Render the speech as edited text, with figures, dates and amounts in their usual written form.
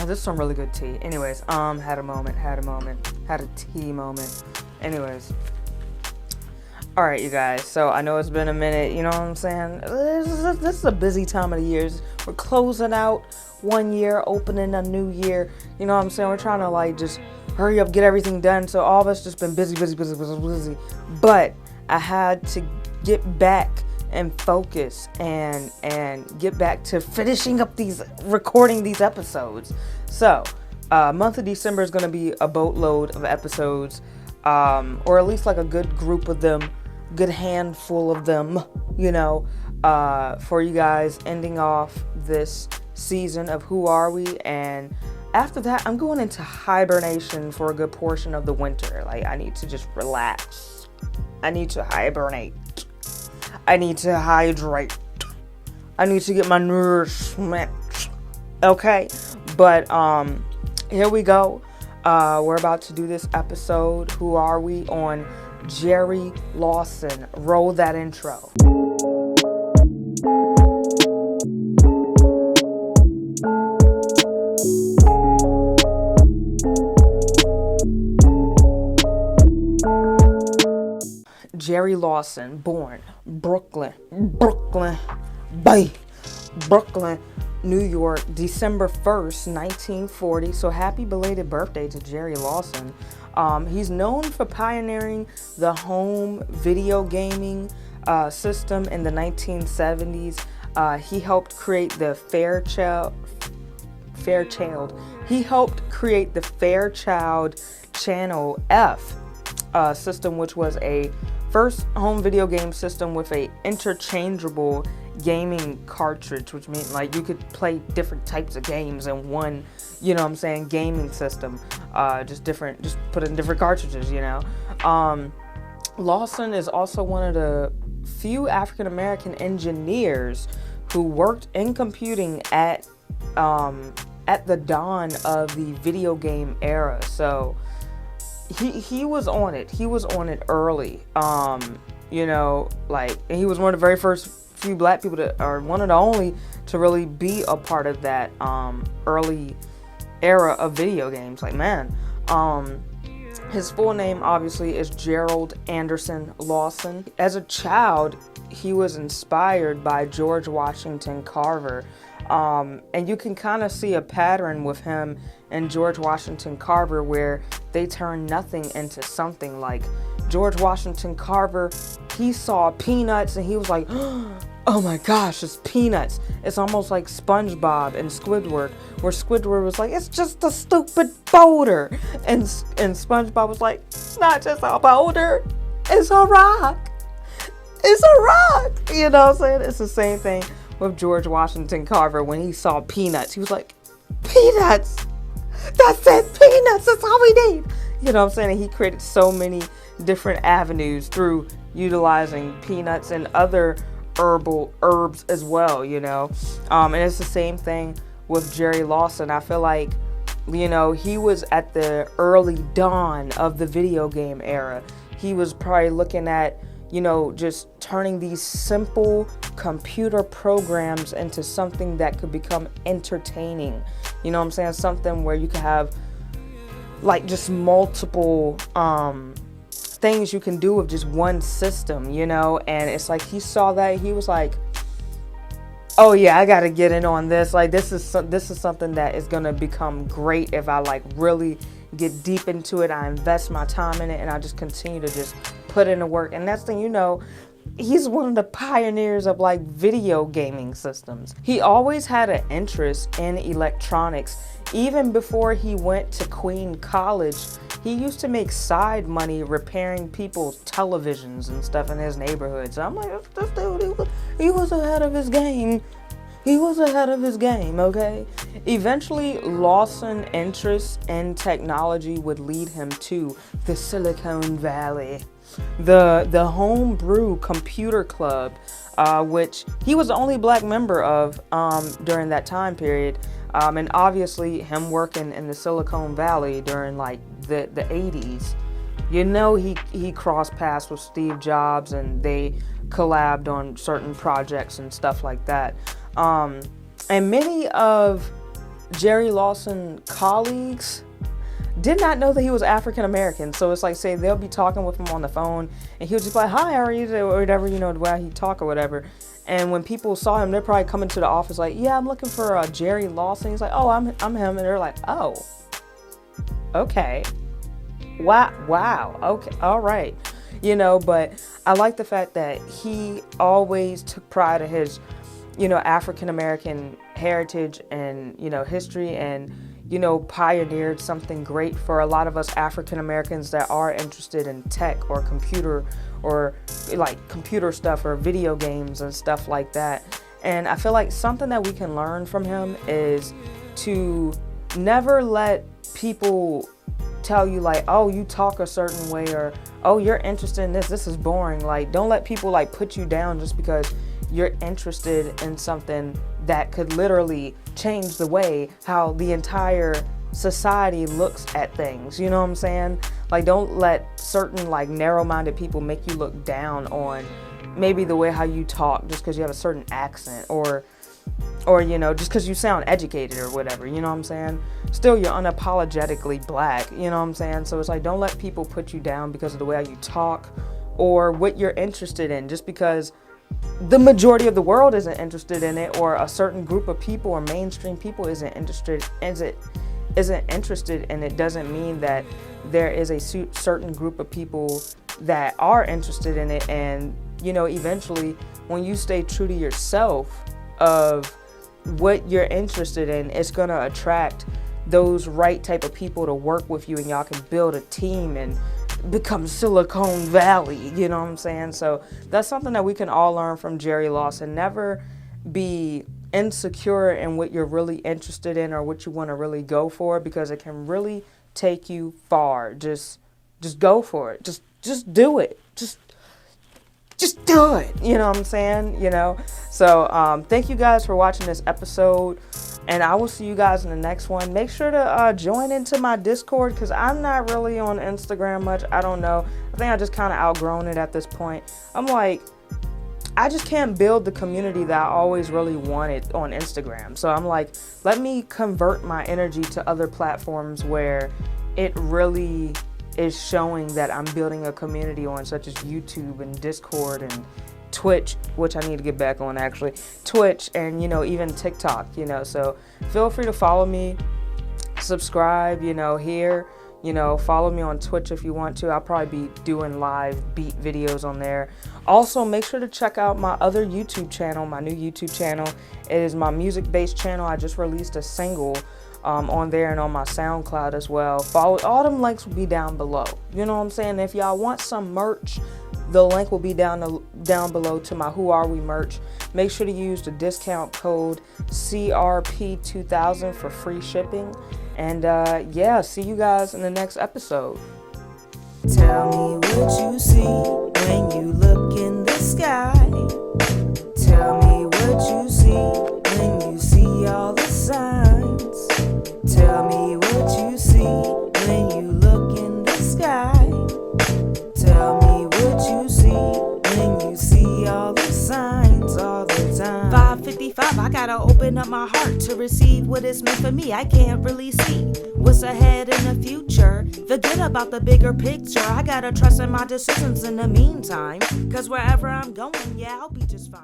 this is some really good tea. Anyways, had a tea moment. Anyways. Alright, you guys, so I know it's been a minute, you know what I'm saying? This is a busy time of the year. We're closing out one year, opening a new year. You know what I'm saying? We're trying to, like, just hurry up, get everything done. So all of us just been busy. But I had to get back and focus and get back to finishing up recording these episodes. So, month of December is going to be a boatload of episodes, or at least like a good group of them. Good handful of them, you know, for you guys, ending off this season of Who Are We? And after that, I'm going into hibernation for a good portion of the winter. Like, I need to just relax. I need to hibernate. I need to hydrate. I need to get my nourishment. Okay? But, here we go. We're about to do this episode, Who Are We? On Jerry Lawson. Roll that intro. Jerry Lawson, born Brooklyn, New York, December 1st, 1940. So happy belated birthday to Jerry Lawson. He's known for pioneering the home video gaming system in the 1970s. He helped create the Fairchild. He helped create the Fairchild Channel F system, which was a first home video game system with a interchangeable gaming cartridge, which means like you could play different types of games in one, you know what I'm saying, gaming system. Just put in different cartridges, you know. Lawson is also one of the few African American engineers who worked in computing at the dawn of the video game era. So he was on it. He was on it early. You know, like, and he was one of the very first few black people that are one of the only to really be a part of that early era of video games. Like, man, his full name obviously is Gerald Anderson Lawson. As a child, he was inspired by George Washington Carver. And you can kind of see a pattern with him and George Washington Carver where they turn nothing into something. Like George Washington Carver, he saw peanuts and he was like, oh my gosh, it's peanuts. It's almost like SpongeBob and Squidward, where Squidward was like, it's just a stupid boulder. And SpongeBob was like, it's not just a boulder, it's a rock. It's a rock. You know what I'm saying? It's the same thing with George Washington Carver. When he saw peanuts, he was like, peanuts. That's it, peanuts. That's all we need. You know what I'm saying? And he created so many different avenues through utilizing peanuts and other herbs as well, you know. And it's the same thing with Jerry Lawson. I feel like, you know, he was at the early dawn of the video game era. He was probably looking at, you know, just turning these simple computer programs into something that could become entertaining. You know what I'm saying? Something where you could have like just multiple things you can do with just one system, you know? And it's like he saw that, he was like, oh yeah, I gotta get in on this. Like this is something that is gonna become great if I like really get deep into it. I invest my time in it and I just continue to just put in the work. And that's the thing, you know, he's one of the pioneers of like video gaming systems. He always had an interest in electronics. Even before he went to Queen College, he used to make side money repairing people's televisions and stuff in his neighborhood. So I'm like, this dude, he was ahead of his game. He was ahead of his game, okay? Eventually, Lawson's interest in technology would lead him to the Silicon Valley, the homebrew computer club, which he was the only black member of during that time period. And obviously, him working in the Silicon Valley during like the 80s, you know, he crossed paths with Steve Jobs and they collabed on certain projects and stuff like that. And many of Jerry Lawson colleagues did not know that he was African American. So it's like, say they'll be talking with him on the phone and he'll just be like, hi, how are you, or whatever, you know, the way he talk or whatever. And when people saw him, they're probably coming to the office like, yeah, I'm looking for Jerry Lawson. He's like, oh, I'm him. And they're like, oh, okay. Wow. Okay. All right. You know, but I like the fact that he always took pride in his, you know, African American heritage and, you know, history, and, you know, pioneered something great for a lot of us African Americans that are interested in tech or computer, or like computer stuff or video games and stuff like that. And I feel like something that we can learn from him is to never let people tell you like, oh, you talk a certain way, or oh, you're interested in this is boring. Like, don't let people like put you down just because you're interested in something that could literally change the way how the entire society looks at things. You know what I'm saying? Like, don't let certain like narrow-minded people make you look down on maybe the way how you talk just because you have a certain accent, or you know, just because you sound educated or whatever. You know what I'm saying? Still, you're unapologetically black. You know what I'm saying? So it's like, don't let people put you down because of the way how you talk or what you're interested in, just because the majority of the world isn't interested in it, or a certain group of people or mainstream people isn't interested in it, doesn't mean that there is a certain group of people that are interested in it. And, you know, eventually when you stay true to yourself of what you're interested in, it's going to attract those right type of people to work with you, and y'all can build a team and become Silicon Valley. You know what I'm saying? So that's something that we can all learn from Jerry Lawson. Never be insecure in what you're really interested in or what you want to really go for, because it can really take you far. Just go for it. Just do it. Just do it. You know what I'm saying? You know? So thank you guys for watching this episode, and I will see you guys in the next one. Make sure to join into my Discord, because I'm not really on Instagram much. I don't know. I think I just kind of outgrown it at this point. I'm like, I just can't build the community that I always really wanted on Instagram. So I'm like, let me convert my energy to other platforms where it really is showing that I'm building a community on, such as YouTube and Discord and Twitch, which I need to get back on actually, Twitch, and, you know, even TikTok, you know. So feel free to follow me, subscribe, you know, here, you know, follow me on Twitch if you want to. I'll probably be doing live beat videos on there. Also, make sure to check out my other YouTube channel, my new YouTube channel. It is my music-based channel. I just released a single on there, and on my SoundCloud as well. Follow, all them links will be down below. You know what I'm saying? If y'all want some merch, the link will be down below to my Who Are We merch. Make sure to use the discount code CRP2000 for free shipping. And yeah, see you guys in the next episode. Tell me what you see when you look in the sky. Tell me what you see when you see all the signs. Tell me what you see when you look in the sky. Tell me what you see when you see all the signs all the time. 5:55, I gotta open up my heart to receive what is meant for me. I can't really see what's ahead in the future. Forget about the bigger picture. I gotta trust in my decisions in the meantime, 'cause wherever I'm going, yeah, I'll be just fine.